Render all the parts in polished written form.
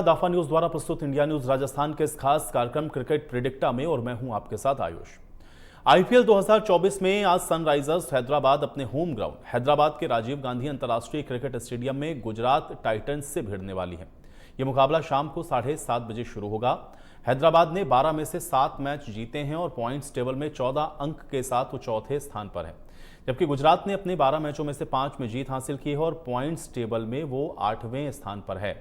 दाफा news द्वारा प्रस्तुत India news Rajasthan के इस खास कार्यक्रम क्रिकेट प्रेडिक्टा में, और मैं हूं आपके साथ आयुष। आईपीएल 2024 में आज सनराइजर्स हैदराबाद अपने होम ग्राउंड हैदराबाद के राजीव गांधी अंतर्राष्ट्रीय क्रिकेट स्टेडियम में गुजरात टाइटंस से भिड़ने वाली है। यह मुकाबला शाम को 7:30 बजे शुरू होगा। हैदराबाद ने 12 में से 7 मैच जीते हैं और पॉइंट्स टेबल में 14 अंक के साथ वो चौथे स्थान पर है, जबकि गुजरात ने अपने 12 मैचों में से 5 में जीत हासिल की है और पॉइंट्स टेबल में वो 8वें स्थान पर है।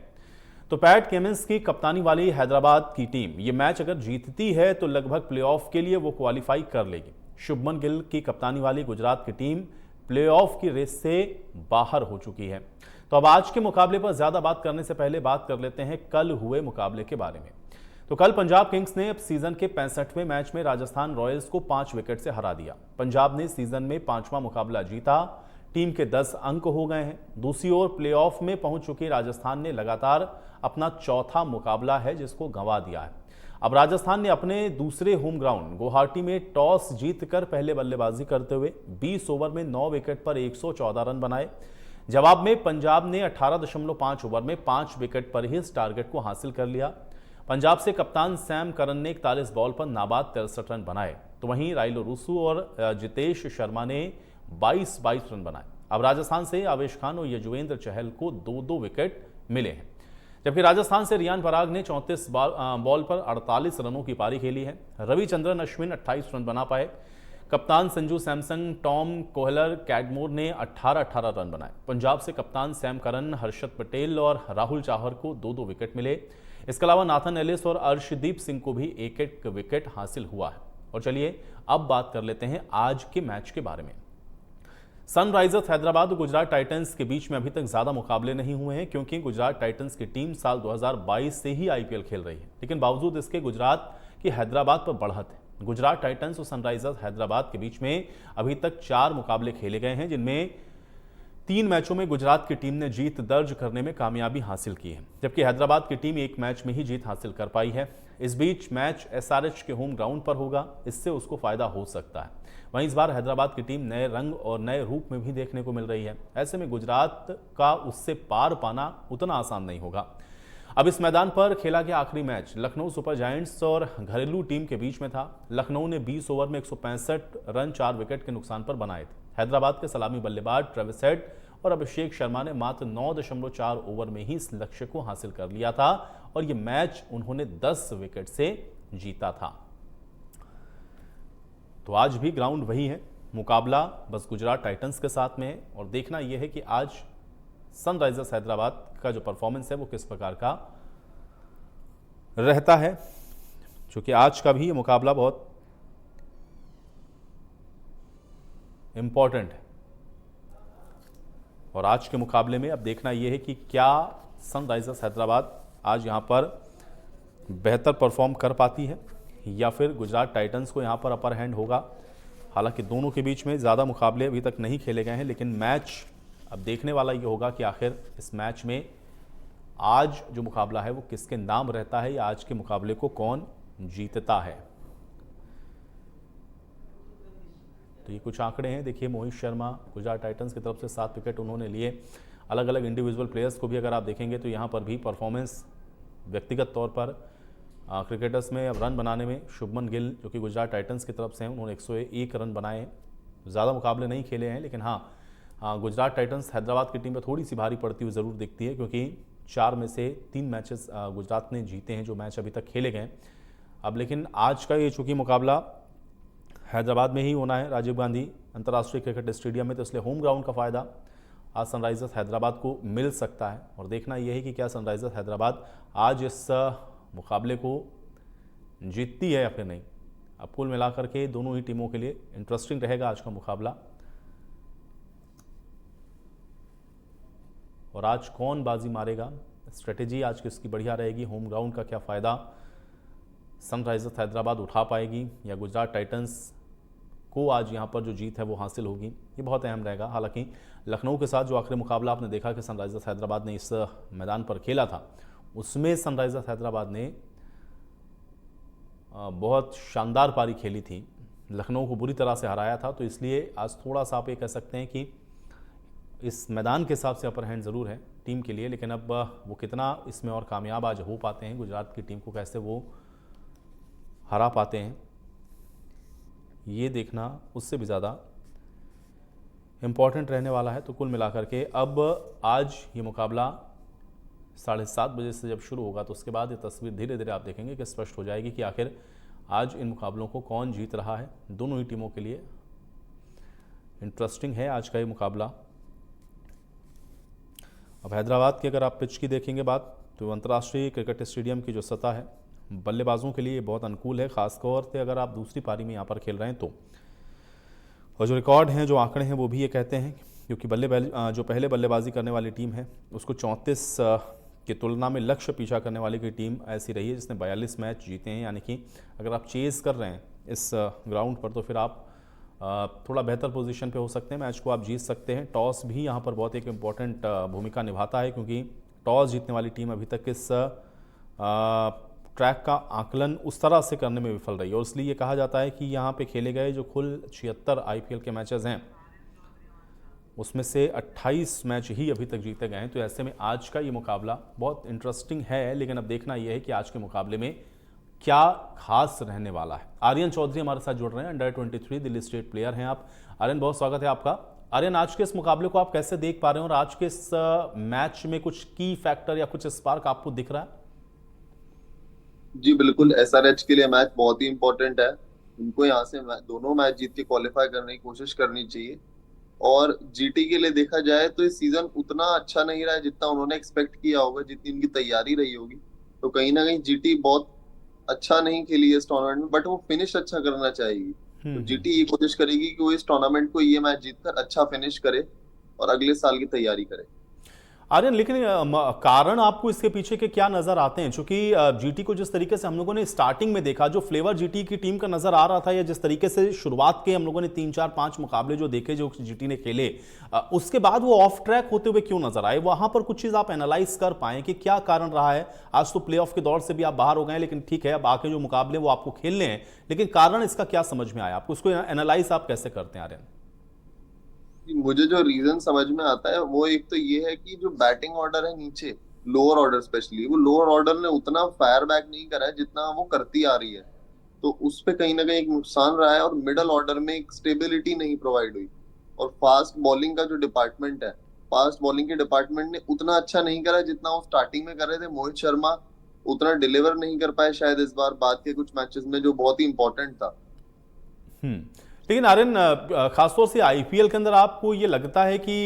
तो पैट केमिंस की कप्तानी वाली हैदराबाद की टीम ये मैच अगर जीतती है तो लगभग प्लेऑफ के लिए वो क्वालिफाई कर लेगी। शुभमन गिल की कप्तानी वाली गुजरात की टीम प्लेऑफ की रेस से बाहर हो चुकी है। तो अब आज के मुकाबले पर ज्यादा बात करने से पहले बात कर लेते हैं कल हुए मुकाबले के बारे में। तो कल पंजाब किंग्स ने अब सीजन के 65वें मैच में राजस्थान रॉयल्स को 5 विकेट से हरा दिया। पंजाब ने सीजन में 5वां मुकाबला जीता, टीम के 10 अंक हो गए हैं। दूसरी ओर प्लेऑफ में पहुंच चुकी राजस्थान ने लगातार अपना चौथा मुकाबला है जिसको गंवा दिया है। अब राजस्थान ने अपने दूसरे होम ग्राउंड गुवाहाटी में टॉस जीतकर पहले बल्लेबाजी करते हुए 20 ओवर में 9 विकेट पर 114 रन बनाए। जवाब में पंजाब ने 18.5 ओवर में 5 विकेट पर ही इस टारगेट को हासिल कर लिया। पंजाब से कप्तान सैम करन ने 41 बॉल पर नाबाद 63 रन बनाए, तो वहीं राइलो रूसू और जितेश शर्मा ने 22 रन बनाए। अब राजस्थान से आवेश खान और यजुवेंद्र चहल को 2-2 विकेट मिले हैं, जबकि राजस्थान से रियान पराग ने 34 बॉल पर 48 रनों की पारी खेली है। रविचंद्रन अश्विन 28 रन बना पाए। कप्तान Sanju Samson, Tom Kohler, Cadmore ने 18 रन बनाए। पंजाब से कप्तान सैम करन, हर्षद पटेल और राहुल चाहर को 2-2 विकेट मिले। इसके अलावा नाथन एलिस और अर्शदीप सिंह को भी एक विकेट हासिल हुआ है। और चलिए अब बात कर लेते हैं आज के मैच के बारे में। सनराइजर्स हैदराबाद और गुजरात टाइटंस के बीच में अभी तक ज्यादा मुकाबले नहीं हुए हैं, क्योंकि गुजरात टाइटंस की टीम साल 2022 से ही आईपीएल खेल रही है, लेकिन बावजूद इसके गुजरात की हैदराबाद पर बढ़त है। गुजरात टाइटंस और सनराइजर्स हैदराबाद के बीच में अभी तक 4 मुकाबले खेले गए हैं, जिनमें 3 मैचों में गुजरात की टीम ने जीत दर्ज करने में कामयाबी हासिल की है, जबकि हैदराबाद की टीम 1 मैच में ही जीत हासिल कर पाई है। इस बीच मैच एसआरएच के होम ग्राउंड पर होगा, इससे उसको फायदा हो सकता है। वहीं इस बार हैदराबाद की टीम नए रंग और नए रूप में भी देखने को मिल रही है। ऐसे में गुजरात का उससे पार पाना उतना आसान नहीं होगा। अब इस मैदान पर खेला गया आखिरी मैच लखनऊ सुपर जायंट्स और घरेलू टीम के बीच में था। लखनऊ ने 20 ओवर में 165 रन 4 विकेट के नुकसान पर बनाए थे। हैदराबाद के सलामी बल्लेबाज ट्रेविस हेड और अभिषेक शर्मा ने मात्र 9.4 ओवर में ही इस लक्ष्य को हासिल कर लिया था और यह मैच उन्होंने 10 विकेट से जीता था। तो आज भी ग्राउंड वही है, मुकाबला बस गुजरात टाइटंस के साथ में है और देखना यह है कि आज सनराइजर्स हैदराबाद का जो परफॉर्मेंस है वो किस प्रकार का रहता है, क्योंकि आज का भी ये मुकाबला बहुत इंपॉर्टेंट है। और आज के मुकाबले में अब देखना यह है कि क्या सनराइजर्स हैदराबाद आज यहां पर बेहतर परफॉर्म कर पाती है या फिर गुजरात टाइटंस को यहां पर अपर हैंड होगा। हालांकि दोनों के बीच में ज़्यादा मुकाबले अभी तक नहीं खेले गए हैं, लेकिन मैच अब देखने वाला ये होगा कि आखिर इस मैच में आज जो मुकाबला है वो किसके नाम रहता है या आज के मुकाबले को कौन जीतता है। तो ये कुछ आंकड़े हैं, देखिए मोहित शर्मा गुजरात टाइटंस की तरफ से 7 विकेट उन्होंने लिए। अलग अलग इंडिविजुअल प्लेयर्स को भी अगर आप देखेंगे तो यहाँ पर भी परफॉर्मेंस व्यक्तिगत तौर पर क्रिकेटर्स में अब रन बनाने में शुभमन गिल जो कि गुजरात टाइटंस की तरफ से हैं, उन्होंने 101 रन बनाए। ज़्यादा मुकाबले नहीं खेले हैं, लेकिन हाँ गुजरात टाइटंस हैदराबाद की टीम पर थोड़ी सी भारी पड़ती हुई ज़रूर दिखती है, क्योंकि 4 में से 3 मैचेस गुजरात ने जीते हैं जो मैच अभी तक खेले गए। अब लेकिन आज का ये चूँकि मुकाबला हैदराबाद में ही होना है, राजीव गांधी अंतर्राष्ट्रीय क्रिकेट स्टेडियम में, तो इसलिए होम ग्राउंड का फ़ायदा आज सनराइजर्स हैदराबाद को मिल सकता है। और देखना यह है कि क्या सनराइजर्स हैदराबाद आज इस मुकाबले को जीतती है या फिर नहीं। अब कुल मिलाकर के दोनों ही टीमों के लिए इंटरेस्टिंग रहेगा आज का मुकाबला। और आज कौन बाजी मारेगा, स्ट्रेटेजी आज किसकी बढ़िया रहेगी, होम ग्राउंड का क्या फ़ायदा सनराइजर्स हैदराबाद उठा पाएगी या गुजरात टाइटंस को आज यहाँ पर जो जीत है वो हासिल होगी, ये बहुत अहम रहेगा। हालांकि लखनऊ के साथ जो आखिरी मुकाबला आपने देखा कि सनराइजर्स हैदराबाद ने इस मैदान पर खेला था, उसमें सनराइजर्स हैदराबाद ने बहुत शानदार पारी खेली थी, लखनऊ को बुरी तरह से हराया था। तो इसलिए आज थोड़ा सा आप ये कह सकते हैं कि इस मैदान के हिसाब से अपर हैंड ज़रूर है। टीम के लिए, लेकिन अब वो कितना इसमें और कामयाब आज हो पाते हैं, गुजरात की टीम को कैसे वो हरा पाते हैं, ये देखना उससे भी ज़्यादा इम्पॉर्टेंट रहने वाला है। तो कुल मिलाकर के अब आज ये मुकाबला 7:30 बजे से जब शुरू होगा तो उसके बाद ये तस्वीर धीरे धीरे आप देखेंगे कि स्पष्ट हो जाएगी कि आखिर आज इन मुकाबलों को कौन जीत रहा है। दोनों ही टीमों के लिए इंटरेस्टिंग है आज का ये मुकाबला। अब हैदराबाद की अगर आप पिच की देखेंगे बात, तो अंतर्राष्ट्रीय क्रिकेट स्टेडियम की जो सतह है बल्लेबाजों के लिए बहुत अनुकूल है, खासतौर से अगर आप दूसरी पारी में यहाँ पर खेल रहे हैं तो। और जो रिकॉर्ड हैं, जो आंकड़े हैं, वो भी ये कहते हैं, क्योंकि जो पहले बल्लेबाजी करने वाली टीम है उसको 34 की तुलना में लक्ष्य पीछा करने वाली की टीम ऐसी रही है जिसने 42 मैच जीते हैं। यानी कि अगर आप चेज़ कर रहे हैं इस ग्राउंड पर तो फिर आप थोड़ा बेहतर पोजीशन पे हो सकते हैं, मैच को आप जीत सकते हैं। टॉस भी यहाँ पर बहुत एक इम्पॉर्टेंट भूमिका निभाता है, क्योंकि टॉस जीतने वाली टीम अभी तक इस ट्रैक का आकलन उस तरह से करने में विफल रही है। और इसलिए ये कहा जाता है कि यहाँ पे खेले गए जो कुल 76 IPL के मैचेस हैं उसमें से 28 मैच ही अभी तक जीते गए हैं। तो ऐसे में आज का ये मुकाबला बहुत इंटरेस्टिंग है, लेकिन अब देखना यह है कि आज के मुकाबले में क्या खास रहने वाला है। आर्यन चौधरी हमारे साथ जुड़ रहे हैं, अंडर 23 दिल्ली स्टेट प्लेयर हैं आप। आर्यन, बहुत स्वागत है आपका। आर्यन, आज के इस मुकाबले को आप कैसे देख पा रहे हैं और आज के इस मैच में कुछ की फैक्टर या कुछ स्पार्क आपको दिख रहा है? जी बिल्कुल, SRH के लिए मैच बहुत ही इंपॉर्टेंट है। उनको यहाँ से दोनों मैच जीत के क्वालिफाई करने की कोशिश करनी चाहिए। और GT के लिए देखा जाए तो इस सीजन उतना अच्छा नहीं रहा है जितना उन्होंने एक्सपेक्ट किया होगा, जितनी उनकी तैयारी रही होगी। तो कहीं ना कहीं GT बहुत अच्छा नहीं खेली है इस टूर्नामेंट में, बट वो फिनिश अच्छा करना चाहेगी। तो GT ये कोशिश करेगी कि वो इस टूर्नामेंट को, ये मैच जीतकर अच्छा फिनिश करे और अगले साल की तैयारी करे। आर्यन, लेकिन कारण आपको इसके पीछे के क्या नजर आते हैं? क्योंकि जीटी को जिस तरीके से हम लोगों ने स्टार्टिंग में देखा, जो फ्लेवर जीटी की टीम का नजर आ रहा था, या जिस तरीके से शुरुआत के हम लोगों ने 3 4 5 मुकाबले जो देखे जो जीटी ने खेले, उसके बाद वो ऑफ ट्रैक होते हुए क्यों नजर आए? वहां पर कुछ चीज आप एनालाइज कर पाए कि क्या कारण रहा है? आज तो प्लेऑफ के दौर से भी आप बाहर हो गए, लेकिन ठीक है, अब आके जो मुकाबले वो आपको खेलने हैं, लेकिन कारण इसका क्या समझ में आया आपको? उसको एनालाइज आप कैसे करते हैं आर्यन? मुझे जो रीजन समझ में आता है वो एक तो ये है कि जो बैटिंग ऑर्डर है नीचे, लोअर ऑर्डर स्पेशली, वो लोअर ऑर्डर ने उतना फायर बैक नहीं करा है जितना वो करती आ रही है। तो उस पे कहीं ना कहीं एक नुकसान रहा है। और मिडल ऑर्डर में एक स्टेबिलिटी नहीं प्रोवाइड हुई। और फास्ट बॉलिंग का जो डिपार्टमेंट है, फास्ट बॉलिंग के डिपार्टमेंट ने उतना अच्छा नहीं करा जितना वो स्टार्टिंग में कर रहे थे। मोहित शर्मा उतना डिलीवर नहीं कर पाए शायद इस बार, बाद के कुछ मैचेस में, जो बहुत ही इंपॉर्टेंट था। लेकिन आर्यन, खासतौर से आईपीएल के अंदर आपको ये लगता है कि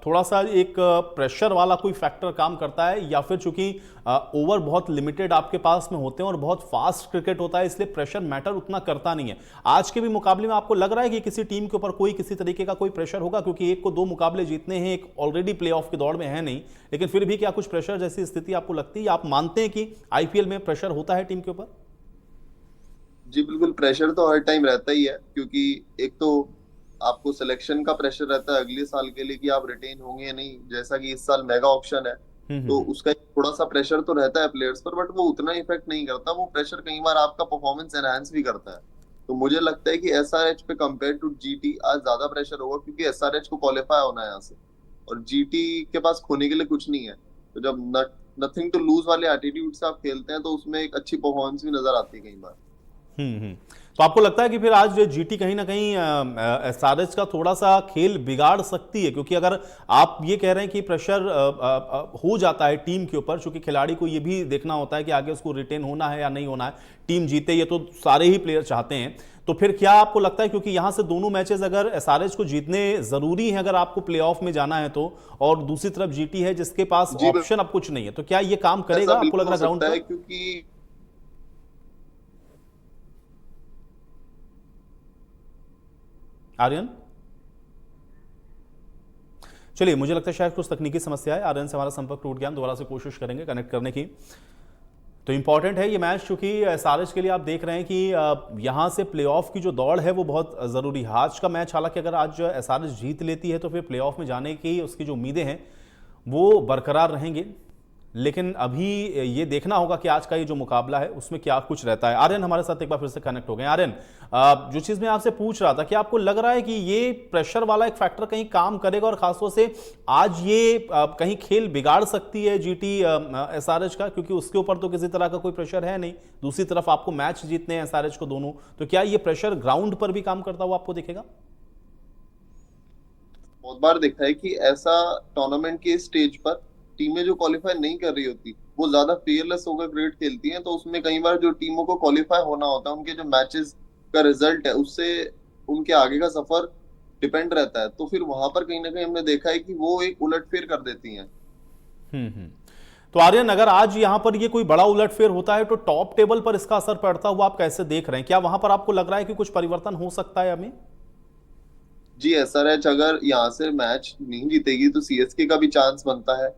थोड़ा सा एक प्रेशर वाला कोई फैक्टर काम करता है, या फिर चूंकि ओवर बहुत लिमिटेड आपके पास में होते हैं और बहुत फास्ट क्रिकेट होता है, इसलिए प्रेशर मैटर उतना करता नहीं है? आज के भी मुकाबले में आपको लग रहा है कि किसी टीम के ऊपर कोई किसी तरीके का कोई प्रेशर होगा? क्योंकि एक को 2 मुकाबले जीतने हैं, एक ऑलरेडी प्ले ऑफ के दौड़ में है नहीं, लेकिन फिर भी क्या कुछ प्रेशर जैसी स्थिति आपको लगती है? आप मानते हैं कि आईपीएल में प्रेशर होता है टीम के ऊपर? जी बिल्कुल, प्रेशर तो हर टाइम रहता ही है, क्योंकि एक तो आपको सिलेक्शन का प्रेशर रहता है अगले साल के लिए कि आप रिटेन होंगे या नहीं। जैसा कि इस साल मेगा ऑप्शन है, तो उसका थोड़ा सा प्रेशर तो रहता है प्लेयर्स पर, बट वो उतना इफेक्ट नहीं करता। वो प्रेशर कई बार आपका परफॉर्मेंस एनहांस भी करता है। तो मुझे लगता है कि SRH पे कंपेयर टू GT आज ज्यादा प्रेशर होगा, क्योंकि SRH को क्वालिफाई होना है यहाँ से, और GT के पास खोने के लिए कुछ नहीं है। तो जब नथिंग टू लूज वाले एटीट्यूड से आप खेलते हैं तो उसमें एक अच्छी परफॉर्मेंस भी नजर आती है कई बार। तो आपको लगता है कि फिर आज जीटी कहीं ना कहीं एसआरएच का थोड़ा सा खेल बिगाड़ सकती है? क्योंकि अगर आप ये कह रहे हैं कि प्रेशर हो जाता है टीम के ऊपर, क्योंकि खिलाड़ी को ये भी देखना होता है कि आगे उसको रिटेन होना है या नहीं होना है, टीम जीते, ये तो सारे ही प्लेयर चाहते हैं, तो फिर क्या आपको लगता है, क्योंकि यहां से दोनों मैचेस अगर एसआरएच को जीतने जरूरी है अगर आपको प्लेऑफ में जाना है तो, और दूसरी तरफ जीटी है जिसके पास ऑप्शन अब कुछ नहीं है, तो क्या ये काम करेगा आपको लग रहा है ग्राउंड पर? क्योंकि आर्यन, चलिए, मुझे लगता है शायद कुछ तकनीकी समस्या है, आर्यन से हमारा संपर्क टूट गया, दोबारा से कोशिश करेंगे कनेक्ट करने की। तो इंपॉर्टेंट है ये मैच, क्योंकि एसआरएच के लिए आप देख रहे हैं कि यहां से प्लेऑफ की जो दौड़ है वो बहुत जरूरी है। आज का मैच हालांकि अगर आज एसआरएच जीत लेती है तो फिर प्लेऑफ में जाने की उसकी जो उम्मीदें हैं वो बरकरार रहेंगी। लेकिन अभी ये देखना होगा कि आज का ये जो मुकाबला है उसमें क्या कुछ रहता है। आर्यन हमारे साथ एक बार फिर से कनेक्ट हो गए। आर्यन, जो चीज़ मैं आपसे पूछ रहा था कि आपको लग रहा है कि ये प्रेशर वाला एक फैक्टर कहीं काम करेगा और खासतौर से आज ये कहीं खेल बिगाड़ सकती है जीटी एसआरएच का, क्योंकि उसके ऊपर तो किसी तरह का कोई प्रेशर है नहीं, दूसरी तरफ आपको मैच जीतने हैं एसआरएच को दोनों, तो क्या ये प्रेशर ग्राउंड पर भी काम करता हुआ आपको दिखेगा? बहुत बार देखा है कि ऐसा टूर्नामेंट के स्टेज पर टीमें जो क्वालिफाई नहीं कर रही होती वो ज्यादा फेयरलेस होकर क्रिकेट खेलती हैं, तो उसमें कई बार जो टीमों को क्वालिफाई होना होता है उनके जो मैचेस का रिजल्ट है उससे उनके आगे का सफर डिपेंड रहता है, तो फिर वहां पर कहीं ना कहीं हमने देखा है कि वो एक उलटफेर कर देती हैं। हम्म। तो आर्यन, अगर आज यहां पर ये कोई बड़ा उलटफेर होता है तो टॉप टेबल पर इसका असर पड़ता हुआ आप कैसे देख रहे हैं? क्या वहां पर आपको लग रहा है कि कुछ परिवर्तन हो सकता है अभी? जी, एसआरएच अगर यहाँ से मैच नहीं जीतेगी तो सीएसके का भी चांस बनता है,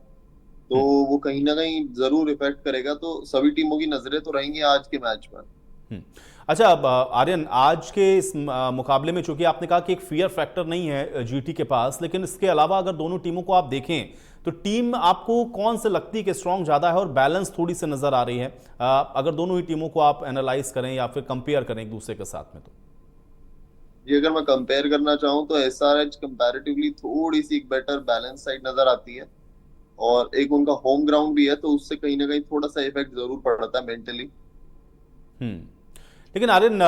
तो वो कहीं ना कहीं जरूर इफेक्ट करेगा, तो सभी टीमों की नजरें तो रहेंगी आज के मैच पर। हम्म। अच्छा, अब आर्यन, आज के इस मुकाबले में चूंकि आपने कहा कि एक फियर फैक्टर नहीं है जीटी के पास, लेकिन इसके अलावा अगर दोनों टीमों को आप देखें तो टीम आपको कौन से लगती है कि स्ट्रांग ज्यादा है और बैलेंस थोड़ी सी नजर आ रही है, अगर दोनों ही टीमों को आप एनालाइज करें या फिर कंपेयर करें एक दूसरे के साथ में तो? ये अगर मैं कंपेयर करना चाहूँ तो एसआरएच कंपैरेटिवली थोड़ी सी एक बेटर बैलेंस साइड नजर आती है, और एक उनका होम ग्राउंड भी है तो उससे कहीं ना कहीं थोड़ा सा इफेक्ट जरूर पड़ता है मेंटली। हम्म। लेकिन आर्यन,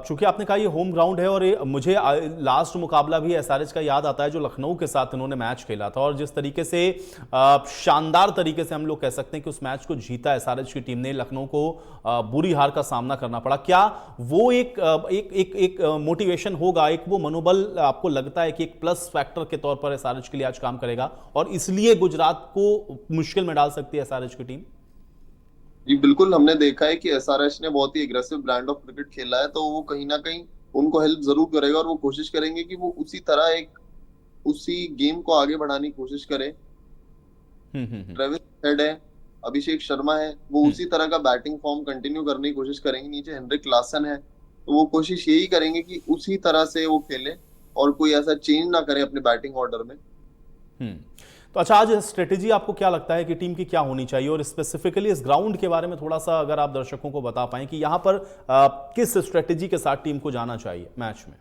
चूंकि आपने कहा ये होम ग्राउंड है और ये मुझे लास्ट मुकाबला भी एसआरएच का याद आता है जो लखनऊ के साथ इन्होंने मैच खेला था, और जिस तरीके से शानदार तरीके से हम लोग कह सकते हैं कि उस मैच को जीता एसआरएच की टीम ने, लखनऊ को बुरी हार का सामना करना पड़ा। क्या वो एक मोटिवेशन होगा, एक वो मनोबल आपको लगता है कि एक प्लस फैक्टर के तौर पर एसआरएच के लिए आज काम करेगा और इसलिए गुजरात को मुश्किल में डाल सकती है एसआरएच की टीम? जी बिल्कुल, हमने देखा है कि एसआरएच ने बहुत ही एग्रेसिव ब्रांड ऑफ क्रिकेट खेला है, तो वो कहीं ना कहीं उनको हेल्प जरूर करेगा और वो कोशिश करेंगे कि वो उसी तरह एक उसी गेम को आगे बढ़ाने की कोशिश करें। हम्म। ट्रेविस हेड है, अभिषेक शर्मा है, वो हम्म। उसी तरह का बैटिंग फॉर्म कंटिन्यू करने की कोशिश करेंगे। नीचे हेनरिक क्लासन है, तो वो कोशिश यही करेंगे कि उसी तरह से वो खेले और कोई ऐसा चेंज ना करे अपने बैटिंग ऑर्डर में। हम्म। तो अच्छा, आज स्ट्रेटेजी आपको क्या लगता है कि टीम की क्या होनी चाहिए, और स्पेसिफिकली इस ग्राउंड के बारे में थोड़ा सा अगर आप दर्शकों को बता पाएं कि यहां पर किस स्ट्रेटेजी के साथ टीम को जाना चाहिए मैच में?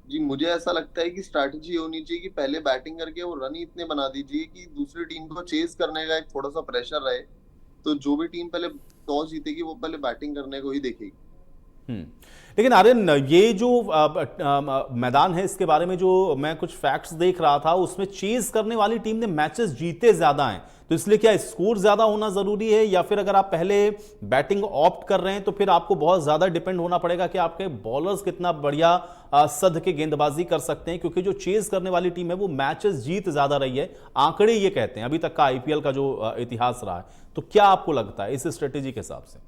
जी, मुझे ऐसा लगता है कि स्ट्रैटेजी होनी चाहिए कि पहले बैटिंग करके वो रन ही इतने बना दीजिए कि दूसरी टीम को चेज करने का एक थोड़ा सा प्रेशर रहे, तो जो भी टीम पहले टॉस जीतेगी वो पहले बैटिंग करने को ही देखेगी। हम्म। लेकिन आर्यन, ये जो मैदान है इसके बारे में जो मैं कुछ फैक्ट्स देख रहा था उसमें चेज करने वाली टीम ने मैचेस जीते ज्यादा हैं, तो इसलिए क्या स्कोर ज्यादा होना जरूरी है, या फिर अगर आप पहले बैटिंग ऑप्ट कर रहे हैं तो फिर आपको बहुत ज्यादा डिपेंड होना पड़ेगा कि आपके बॉलर्स कितना बढ़िया सद के गेंदबाजी कर सकते हैं, क्योंकि जो चेज करने वाली टीम है वो मैचेस जीत ज्यादा रही है, आंकड़े ये कहते हैं अभी तक का आईपीएल का जो इतिहास रहा है। तो क्या आपको लगता है इस स्ट्रेटेजी के हिसाब से?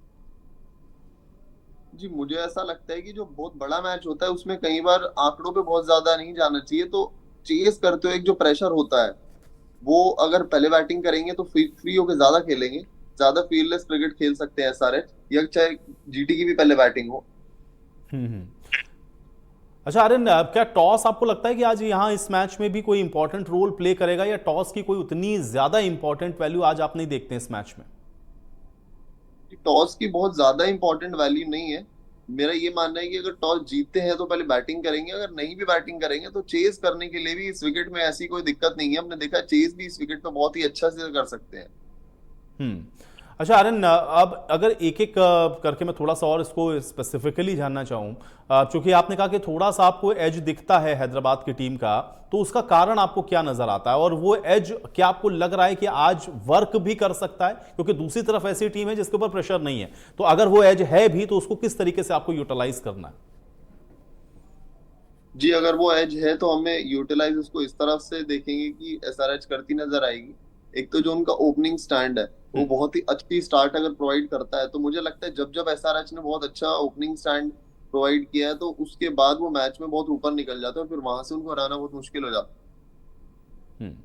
जी, मुझे ऐसा लगता है कि जो बहुत बड़ा मैच होता है उसमें कई बार आंकड़ों पे बहुत ज्यादा नहीं जाना चाहिए, तो चेस करते हुए एक जो प्रेशर होता है वो अगर पहले बैटिंग करेंगे तो फ्री होकर ज्यादा खेलेंगे, ज्यादा फील्डलेस क्रिकेट खेल सकते हैं एसआरएच, या चाहे जीटी की भी पहले बैटिंग हो। हम्म। अच्छा आर्यन, क्या टॉस आपको लगता है कि आज यहाँ इस मैच में भी कोई इंपॉर्टेंट रोल प्ले करेगा, या टॉस की कोई उतनी ज्यादा इंपॉर्टेंट वैल्यू आज आप नहीं देखते इस मैच में? टॉस की बहुत ज्यादा इंपॉर्टेंट वैल्यू नहीं है। मेरा ये मानना है कि अगर टॉस जीतते हैं तो पहले बैटिंग करेंगे, अगर नहीं भी बैटिंग करेंगे तो चेज करने के लिए भी इस विकेट में ऐसी कोई दिक्कत नहीं है। हमने देखा चेज भी इस विकेट पे बहुत ही अच्छा से कर सकते हैं। हम्म। अच्छा आर्यन, अब अगर एक एक करके मैं थोड़ा सा और इसको स्पेसिफिकली जानना चाहूँ, चूंकि आपने कहा कि थोड़ा सा आपको एज दिखता है हैदराबाद की टीम का, तो उसका कारण आपको क्या नजर आता है, और वो एज क्या आपको लग रहा है कि आज वर्क भी कर सकता है, क्योंकि दूसरी तरफ ऐसी टीम है जिसके ऊपर प्रेशर नहीं है, तो अगर वो एज है भी तो उसको किस तरीके से आपको यूटिलाइज करना है? जी, अगर वो एज है तो हमें यूटिलाइज उसको इस तरफ से देखेंगे कि एसआरएच करती नजर आएगी। एक तो जो उनका ओपनिंग स्टैंड है वो बहुत ही अच्छी स्टार्ट अगर प्रोवाइड करता है, तो मुझे लगता है जब जब एसआरएच ने बहुत अच्छा ओपनिंग स्टैंड प्रोवाइड किया है तो उसके बाद वो मैच में बहुत ऊपर निकल जाता है, फिर वहां से उनको हराना बहुत मुश्किल हो जाता है। हम्म।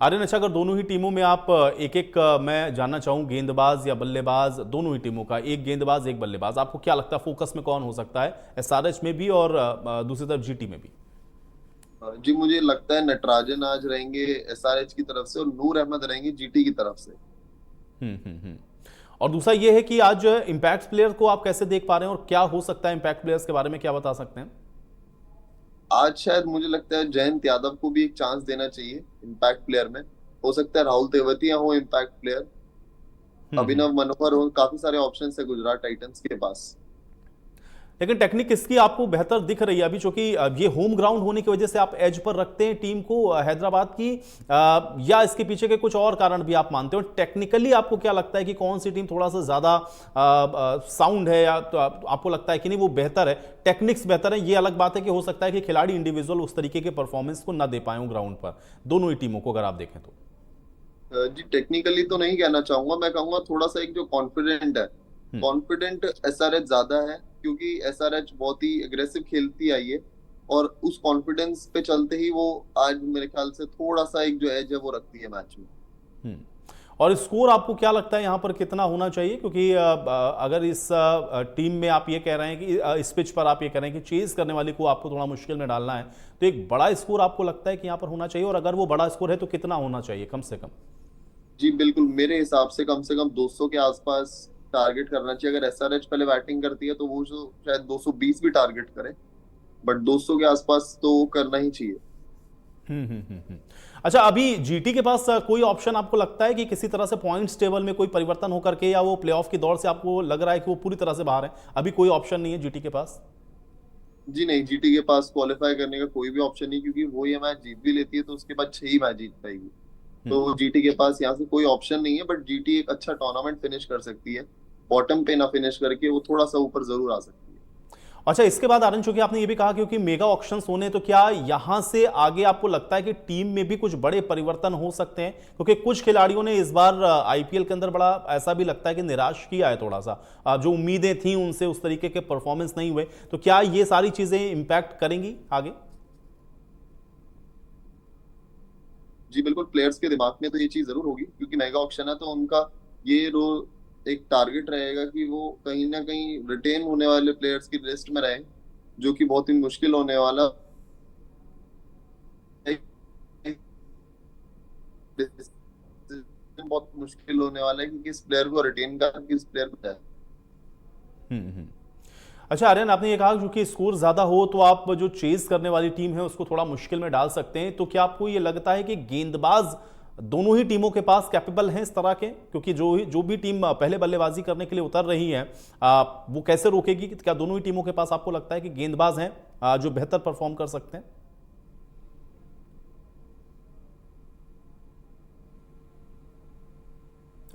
आर्यन, अच्छा अगर दोनों ही टीमों में आप एक एक मैं जानना चाहूँ, गेंदबाज या बल्लेबाज, दोनों ही टीमों का एक गेंदबाज एक बल्लेबाज, आपको क्या लगता है फोकस में कौन हो सकता है एसआरएच में भी और दूसरी तरफ जीटी में भी? जी मुझे लगता है नटराजन आज रहेंगे एसआरएच की तरफ से और नूर अहमद रहेंगे जीटी की तरफ से। हम्म। और दूसरा ये है कि आज इम्पैक्ट प्लेयर को आप कैसे देख पा रहे हैं और क्या हो सकता है, इम्पैक्ट प्लेयर्स के बारे में क्या बता सकते हैं? आज शायद मुझे लगता है जयंत यादव को भी एक चांस देना चाहिए इम्पैक्ट प्लेयर में। हो सकता है राहुल तेवतिया हो इम्पैक्ट प्लेयर, हम्म। अभिनव मनोहर हो, काफी सारे ऑप्शन है गुजरात टाइटंस के पास। लेकिन टेक्निक किसकी आपको बेहतर दिख रही है अभी, चूंकि ये होम ग्राउंड होने की वजह से आप एज पर रखते हैं टीम को हैदराबाद की, या इसके पीछे के कुछ और कारण भी आप मानते हो? टेक्निकली आपको क्या लगता है कि कौन सी टीम थोड़ा सा ज्यादा साउंड है, या तो आपको लगता है कि नहीं वो बेहतर है, टेक्निक्स बेहतर है? ये अलग बात है कि हो सकता है कि खिलाड़ी इंडिविजुअल उस तरीके के परफॉर्मेंस को ना दे पाए हो ग्राउंड पर, दोनों ही टीमों को अगर आप देखें तो। जी टेक्निकली तो नहीं कहना चाहूंगा, मैं कहूंगा थोड़ा सा एक जो कॉन्फिडेंट है, हम्म। कॉन्फिडेंट एसआरएच ज्यादा है, क्योंकि एसआरएच बहुत ही एग्रेसिव खेलती आई है और उस कॉन्फिडेंस पे चलते ही वो आज मेरे ख्याल से थोड़ा सा एक जो एज है वो रखती है मैच में। हम्म। और स्कोर आपको क्या लगता है यहाँ पर कितना होना चाहिए, क्योंकि अगर इस टीम में आप ये कह रहे हैं कि इस पिच पर आप ये कह रहे हैं कि चेज करने वाले को आपको थोड़ा मुश्किल में डालना है, तो एक बड़ा स्कोर आपको लगता है कि यहाँ पर होना चाहिए? और अगर वो बड़ा स्कोर है तो कितना होना चाहिए कम से कम? जी बिल्कुल, मेरे हिसाब से कम 200 के आसपास टारगेट करना चाहिए। अगर एसआरएच पहले बैटिंग करती है तो वो जो शायद 220 भी टारगेट करे, बट 200 के आसपास तो करना ही चाहिए। हम्म। अच्छा, अभी जीटी के पास कोई ऑप्शन आपको लगता है कि किसी तरह से पॉइंट्स टेबल में कोई परिवर्तन होकर के, या वो प्लेऑफ की दौड़ से आपको लग रहा है कि वो पूरी तरह से बाहर है, अभी कोई ऑप्शन नहीं है जीटी के पास? जी नहीं, जीटी के पास क्वालिफाई करने का कोई भी ऑप्शन नहीं, क्योंकि वो ये मैच जीत भी लेती है तो उसके बाद 6 ही मैच जीत पाएगी। हम्म। तो जीटी के पास यहाँ से कोई ऑप्शन नहीं है, बट जीटी एक अच्छा टूर्नामेंट फिनिश कर सकती है। बॉटम पे ना फिनिश करके वो थोड़ा सा ऊपर जरूर आ सकती है। अच्छा, इसके बाद आनंद, चूंकि आपने ये भी कहा क्योंकि मेगा ऑक्शंस होने, तो क्या यहां से आगे आपको लगता है कि टीम में भी कुछ बड़े परिवर्तन हो सकते हैं? क्योंकि कुछ खिलाड़ियों ने इस बार आईपीएल के अंदर बड़ा ऐसा भी लगता है कि निराश किया है थोड़ा सा, जो उम्मीदें थी उनसे उस तरीके के परफॉर्मेंस नहीं हुए, तो क्या ये सारी चीजें इंपैक्ट करेंगी आगे? जी बिल्कुल, प्लेयर्स के दिमाग में तो ये चीज जरूर होगी, क्योंकि मेगा ऑक्शन है तो उनका ये रोल एक टारगेट रहेगा कि वो कहीं ना कहीं रिटेन होने वाले प्लेयर्स की लिस्ट में रहे, जो कि बहुत ही मुश्किल होने वाला है। बहुत मुश्किल होने वाला है कि किस प्लेयर को रिटेन कर किस प्लेयर को जाए। हम्म। अच्छा आर्यन, आपने ये कहा क्योंकि स्कोर ज्यादा हो तो आप जो चेज करने वाली टीम है उसको थोड़ा मुश्किल में डाल सकते हैं, तो क्या आपको ये लगता है कि गेंदबाज दोनों ही टीमों के पास कैपेबल हैं इस तरह के? क्योंकि जो भी टीम पहले बल्लेबाजी करने के लिए उतर रही है, वो कैसे रोकेगी? क्या दोनों ही टीमों के पास आपको लगता है कि गेंदबाज हैं जो बेहतर परफॉर्म कर सकते हैं?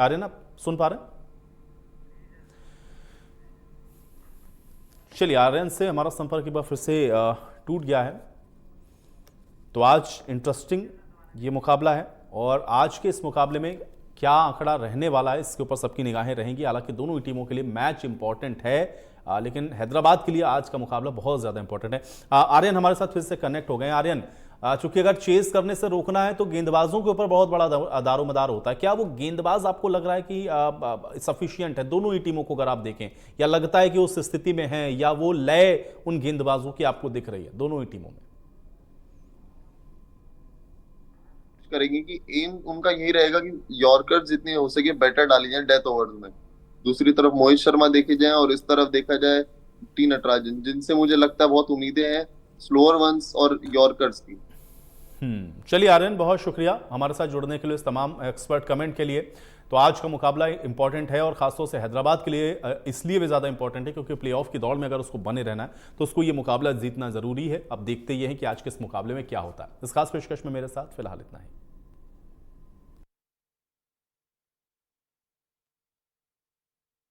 आर्यन, आप सुन पा रहे हैं? चलिए, आर्यन से हमारा संपर्क एक बार फिर से टूट गया है। तो आज इंटरेस्टिंग ये मुकाबला है, और आज के इस मुकाबले में क्या आंकड़ा रहने वाला है इसके ऊपर सबकी निगाहें रहेंगी। हालांकि दोनों ही टीमों के लिए मैच इंपॉर्टेंट है, लेकिन हैदराबाद के लिए आज का मुकाबला बहुत ज़्यादा इंपॉर्टेंट है। आर्यन हमारे साथ फिर से कनेक्ट हो गए हैं। आर्यन, चूंकि अगर चेस करने से रोकना है तो गेंदबाजों के ऊपर बहुत बड़ा दारोमदार होता है, क्या वो गेंदबाज आपको लग रहा है कि सफिशियंट है दोनों ही टीमों को अगर आप देखें, या लगता है कि उस स्थिति में है, या वो लय उन गेंदबाजों की आपको दिख रही है दोनों ही टीमों में? करेंगे कि एम उनका यही रहेगा कि यॉर्कर जितने हो सके बेटर डाली जाए डेथ ओवर्स में। दूसरी तरफ मोहित शर्मा देखे जाए और इस तरफ देखा जाए टी नटराजन, जिनसे मुझे लगता है बहुत उम्मीदें हैं स्लोअर वंस और यॉर्कर्स की। चलिए आर्यन, बहुत शुक्रिया हमारे साथ जुड़ने के लिए, इस तमाम एक्सपर्ट कमेंट के लिए। तो आज का मुकाबला इंपॉर्टेंट है, और खासतौर से हैदराबाद के लिए इसलिए भी ज़्यादा इंपॉर्टेंट है क्योंकि प्लेऑफ की दौड़ में अगर उसको बने रहना है तो उसको ये मुकाबला जीतना ज़रूरी है। अब देखते ये हैं कि आज के इस मुकाबले में क्या होता है। इस खास पेशकश में मेरे साथ फिलहाल इतना ही।